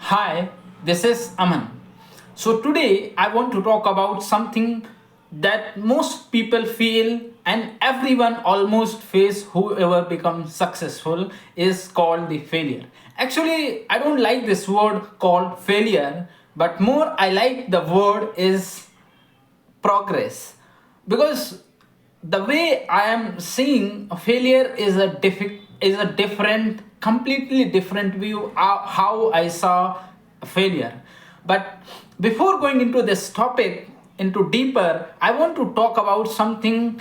Hi, this is Aman. So today I want to talk about something that most people feel and everyone almost face whoever becomes successful is called the failure. Actually, I don't like this word called failure, but more I like the word is progress, because the way I am seeing failure is a different, completely different view of how I saw failure. But before going into this topic into deeper, I want to talk about something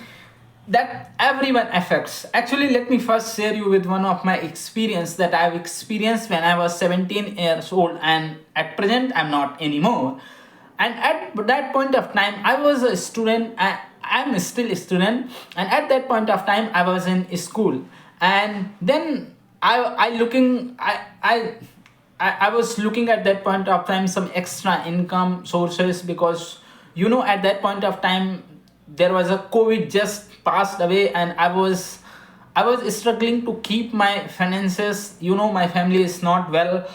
that everyone affects. Actually, let me first share you with one of my experience that I've experienced when I was 17 years old, and at present I'm not anymore. And at that point of time I was a student. I'm still a student, and at that point of time I was in school. And then I looking I was looking at that point of time some extra income sources, because at that point of time there was a COVID just passed away, and I was struggling to keep my finances. My family is not well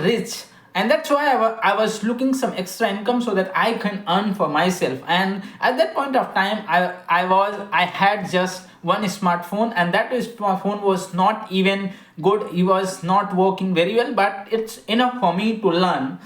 rich, and that's why I was looking some extra income so that I can earn for myself. And at that point of time I had just one smartphone, and that smartphone was not even good. It was not working very well, but it's enough for me to learn.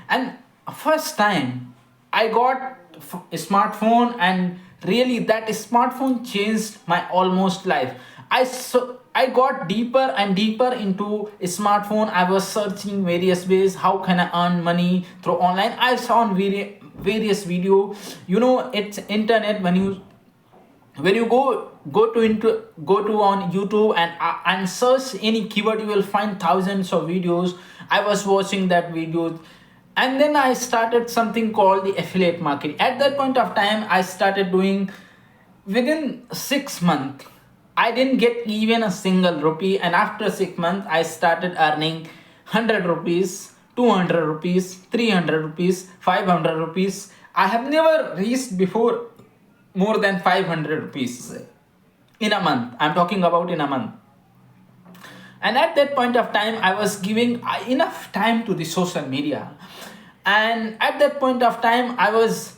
And first time I got a smartphone, and really that smartphone changed my almost life. I got deeper and deeper into a smartphone. I was searching various ways how can I earn money through online. I saw on various video. It's internet. When you go to on YouTube and search any keyword, you will find thousands of videos. I was watching that video, and then I started something called the affiliate marketing. At that point of time I started doing. Within 6 months I didn't get even a single rupee, and after 6 months I started earning 100 rupees, 200 rupees, 300 rupees, 500 rupees. I have never reached before more than 500 rupees in a month. I'm talking about in a month. And at that point of time I was giving enough time to the social media. And at that point of time I was,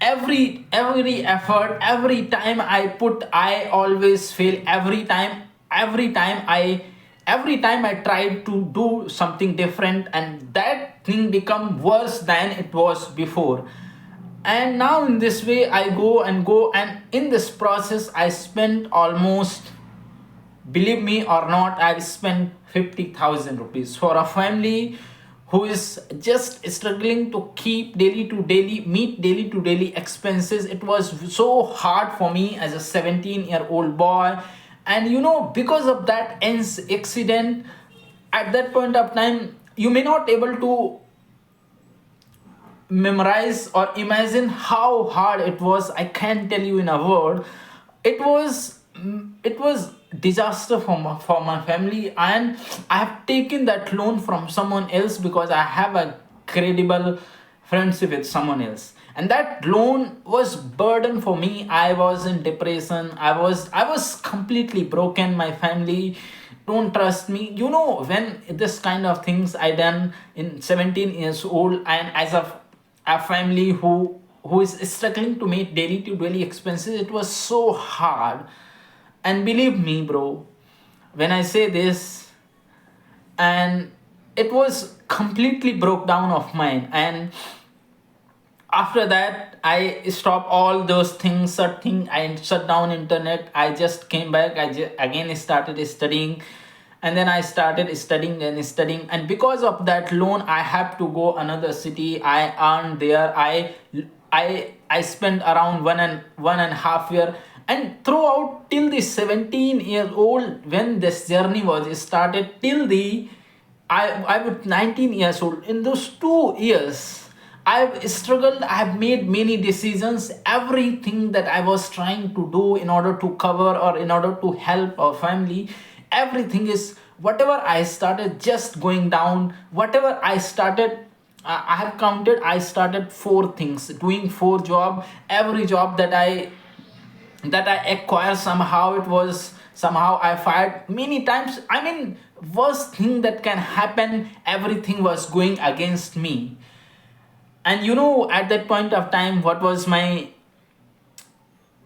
every effort, every time I always fail. Every time I tried to do something different, and that thing become worse than it was before. And now in this way I go and go, and in this process I spent almost, believe me or not, I've spent 50,000 rupees for a family who is just struggling to keep daily to daily expenses. It was so hard for me as a 17-year-old boy. And because of that accident, at that point of time, you may not able to memorize or imagine how hard it was. I can't tell you in a word. It was disaster for my family, and I have taken that loan from someone else because I have a credible friendship with someone else. And that loan was burden for me. I was in depression. I was completely broken. My family don't trust me. When this kind of things I done in 17 years old, and as a family who is struggling to meet daily to daily expenses, it was so hard. And believe me, bro, when I say this, and it was completely broke down of mine. And after that I stopped all those things, I shut down internet. I just came back. Again started studying, and then I started studying and studying. And because of that loan I have to go another city. I earned there. I spent around one and a half year. And throughout till the 17 years old, when this journey was started, till the I was 19 years old. In those 2 years, I've struggled. I've made many decisions. Everything that I was trying to do in order to cover or in order to help our family, everything is whatever I started just going down. Whatever I started, I have counted. I started four things, doing four job. Every job that I acquired, somehow it was, somehow I fired many times. I mean, worst thing that can happen. Everything was going against me. And at that point of time, what was my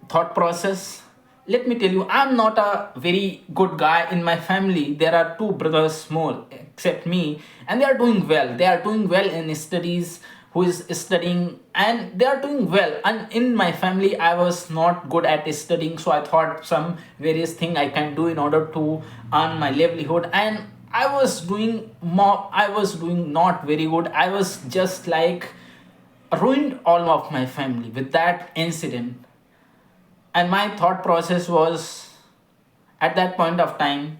thought process? Let me tell you, I'm not a very good guy in my family. There are two brothers more except me, and they are doing well. They are doing well in studies, who is studying, and they are doing well. And in my family, I was not good at studying, so I thought some various thing I can do in order to earn my livelihood. And I was doing not very good. I was just like ruined all of my family with that incident. And my thought process was, at that point of time,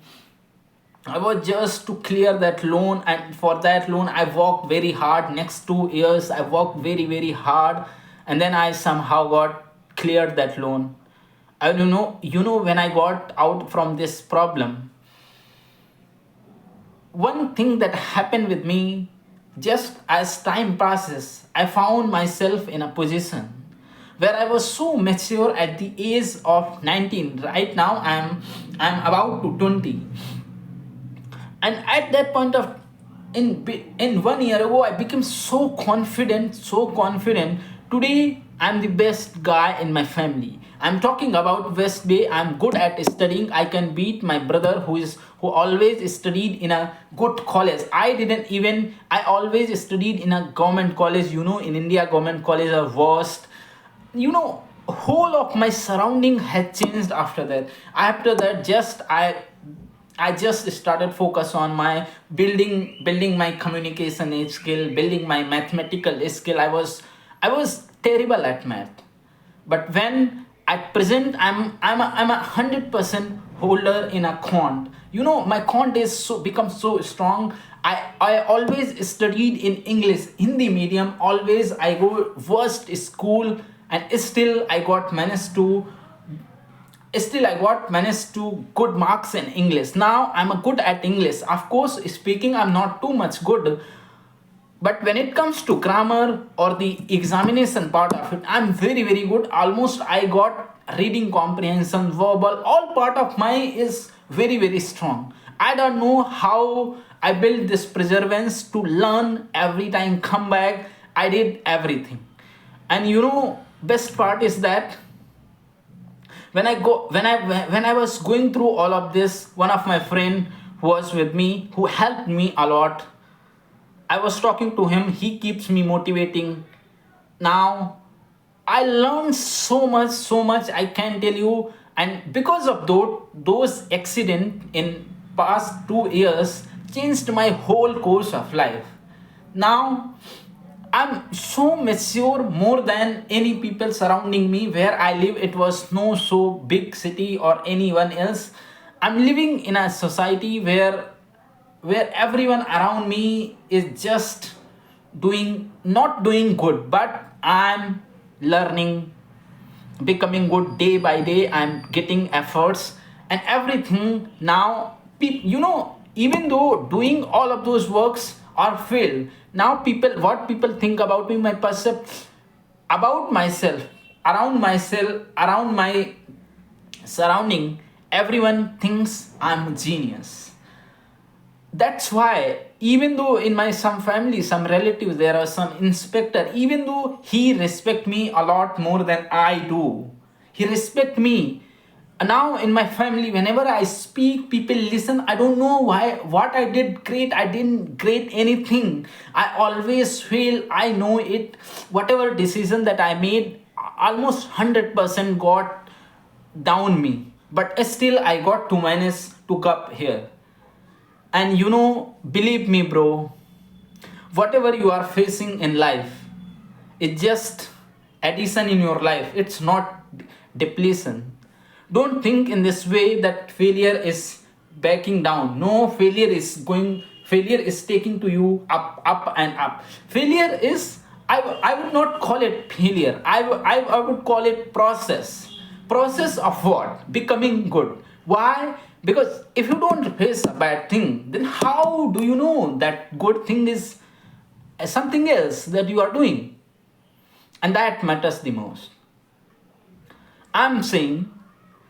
I was just to clear that loan, and for that loan I worked very hard. Next 2 years I worked very very hard, and then I somehow got cleared that loan. And when I got out from this problem, one thing that happened with me, just as time passes, I found myself in a position where I was so mature at the age of 19. Right now I'm about to 20. And at that point of in 1 year ago, I became so confident. Today I'm the best guy in my family. I'm talking about West Bay. I'm good at studying. I can beat my brother who always studied in a good college. I always studied in a government college. In India, government colleges are worst. Whole of my surrounding had changed after that. After that, I just started focus on my building my communication skill, building my mathematical skill. I was terrible at math, but when at present I'm a 100% holder in a quant. My quant is so become so strong. I always studied in English, Hindi medium. Always I go worst school, and still I got managed to good marks in English. Now I'm a good at English. Of course, speaking I'm not too much good, but when it comes to grammar or the examination part of it, I'm very very good. Almost I got reading comprehension, verbal, all part of my is very very strong. I don't know how I built this perseverance to learn every time, come back. I did everything. And best part is that when I was going through all of this, one of my friend who was with me, who helped me a lot, I was talking to him. He keeps me motivating. Now I learned so much I can tell you. And because of those accident in past 2 years changed my whole course of life. Now I'm so mature more than any people surrounding me. Where I live, it was no so big city or anyone else. I'm living in a society where everyone around me is just doing not doing good, but I'm learning, becoming good day by day. I'm getting efforts and everything. Now even though doing all of those works are failed, now what people think about me, my percept about myself, around my surrounding, everyone thinks I'm a genius. That's why, even though in my some family, some relatives, there are some inspector, even though he respect me a lot more than I do, he respect me. Now in my family, whenever I speak, people listen. I don't know why. What I did great, I didn't great anything. I always fail, I know it. Whatever decision that I made, almost 100% got down me, but still I got to manage to come here. And believe me, bro, whatever you are facing in life, it's just addition in your life. It's not depletion. Don't think in this way that failure is backing down. No, failure is taking to you up and up. Failure is, I would not call it failure. I would call it process of what? Becoming good. Why? Because if you don't face a bad thing, then how do you know that good thing is something else that you are doing? And that matters the most. I'm saying,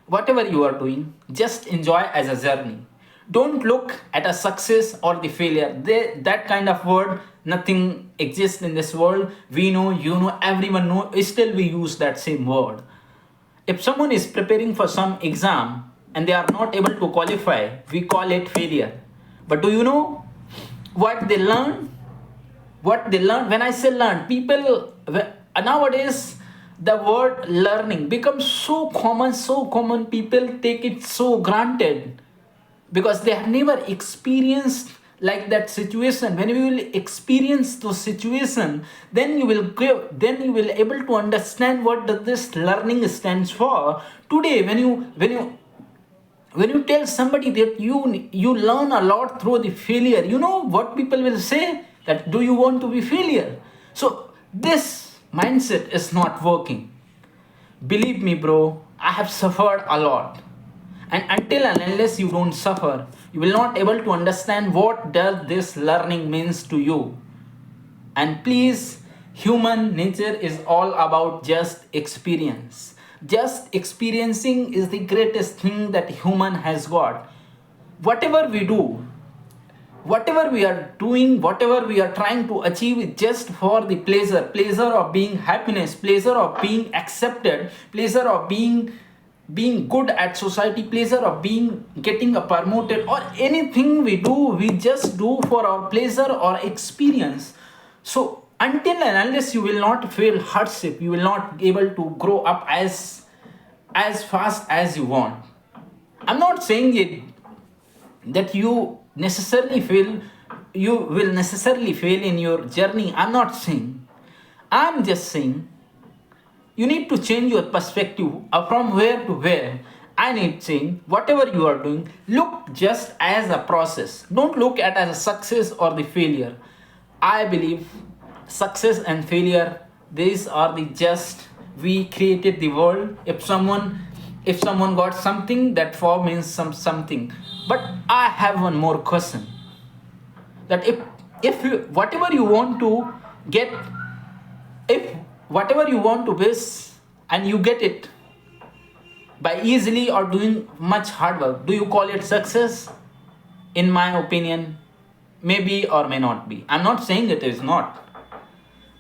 whatever you are doing, just enjoy as a journey. Don't look at a success or the failure. That kind of word, nothing exists in this world. We know, you know, everyone know. Still, we use that same word. If someone is preparing for some exam and they are not able to qualify, we call it failure. But do you know what they learn? What they learn? When I say learn, people nowadays the word learning becomes so common, so common. People take it so granted because they have never experienced like that situation. When you will experience those situation, then you will then you will able to understand what does this learning stands for. Today when you tell somebody that you learn a lot through the failure, you know what people will say, that do you want to be failure? So this mindset is not working. Believe me, bro, I have suffered a lot. And until and unless you don't suffer, you will not able to understand what does this learning means to you. And please, human nature is all about just experience. Just experiencing is the greatest thing that human has got. Whatever we do, whatever we are doing, whatever we are trying to achieve is just for the pleasure of being happiness, pleasure of being accepted, pleasure of being good at society, pleasure of being getting a promoted, or anything we do, we just do for our pleasure or experience. So until and unless you will not feel hardship, you will not be able to grow up as fast as you want. I'm not saying it that you will necessarily fail in your journey. I'm not saying. I'm just saying you need to change your perspective from where to where. I need change. Whatever you are doing, look just as a process. Don't look at as a success or the failure. I believe success and failure, these are the just, we created the world. If someone got something, that for means something. But I have one more question, that if you, whatever you want to get, if whatever you want to wish and you get it by easily or doing much hard work, do you call it success? In my opinion, maybe or may not be. I'm not saying it is not.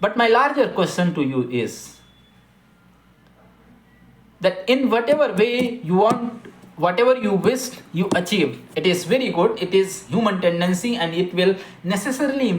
But my larger question to you is that in whatever way you want, whatever you wished, you achieve. It is very good. It is human tendency and it will necessarily